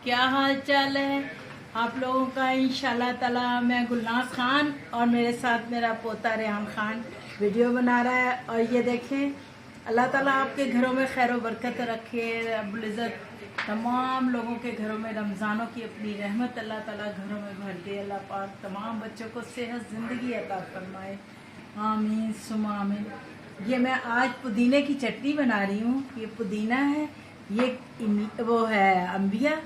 क्या हाल चाल है आप लोगों का। इंशाल्लाह ताला मैं गुलनाज खान और मेरे साथ मेरा पोता रेहान खान वीडियो बना रहा है। और ये देखें अल्लाह ताला आपके घरों में खैर व बरकत रखे। रब्बुल इज़्ज़त तमाम लोगों के घरों में रमज़ानों की अपनी रहमत अल्लाह ताला घरों में भर दे। अल्लाह पाक तमाम बच्चों को सेहत ज़िंदगी अता फरमाए, आमीन सुमा आमीन। ये मैं आज पुदीने की चटनी बना रही हूँ। ये पुदीना है, ये वो है अम्बिया,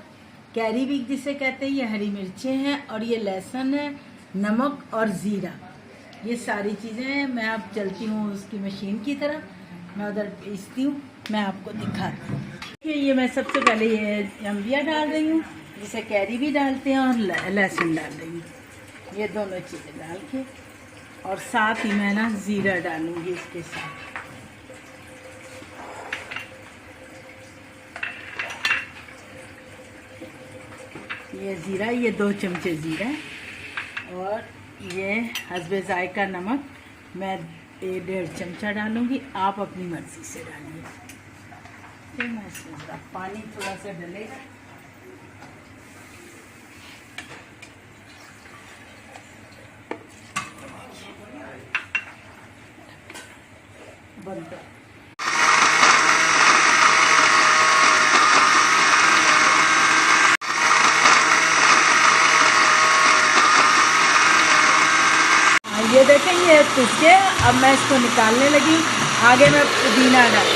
कैरी भी जिसे कहते हैं, ये हरी मिर्चें हैं और ये लहसुन है, नमक और ज़ीरा, ये सारी चीज़ें हैं। मैं अब चलती हूँ उसकी मशीन की तरफ, मैं उधर पीसती हूँ, मैं आपको दिखाती हूँ। ये मैं सबसे पहले ये अम्बिया डाल रही हूँ, जिसे कैरी भी डालते हैं, और लहसुन डाल रही हूँ, ये दोनों चीज़ें डाल के, और साथ ही मैं ना ज़ीरा डालूँगी इसके साथ। ये ज़ीरा, ये 2 चमचे ज़ीरा, और ये हस्बे ज़ायका नमक मैं 1.5 चमचा डालूँगी। आप अपनी मर्ज़ी से डालिए। फिर मैं इसमें पानी थोड़ा सा डलेगा। बंद। ये देखें, ये पिस के अब मैं इसको निकालने लगी। आगे मैं पुदीना डाल,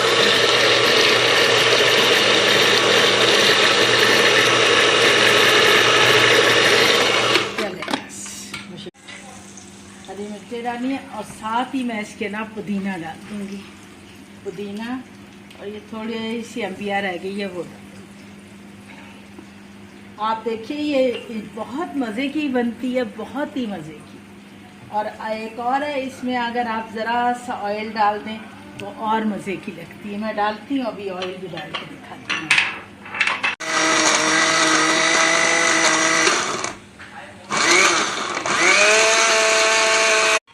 हरी मिर्चें डाली है, और साथ ही मैं इसके ना पुदीना डाल दूँगी। पुदीना और ये थोड़ी सी अम्बिया रह गई है, वो आप देखिए, ये बहुत मज़े की बनती है, बहुत ही मज़े की। और एक और है, इसमें अगर आप ज़रा सा ऑयल डाल दें तो और मज़े की लगती है। मैं डालती हूँ, अभी ऑयल भी डाल के दिखाती हूँ।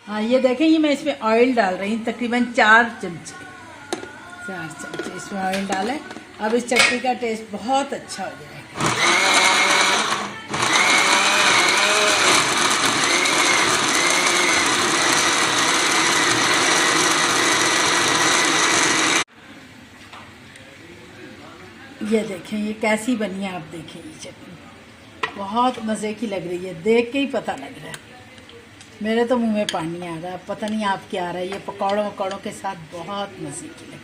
हाँ, ये देखें, ये मैं इसमें ऑयल डाल रही हूँ, तकरीबन 4 चमचे इसमें ऑयल डालें। अब इस चटनी का टेस्ट बहुत अच्छा हो जाएगा। ये देखें, ये कैसी बनी है, आप देखें, ये चटनी बहुत मज़े की लग रही है, देख के ही पता लग रहा है। मेरे तो मुंह में पानी आ रहा है, पता नहीं आप क्या आ रहा है। ये पकौड़ों के साथ बहुत मज़े की लग रही है।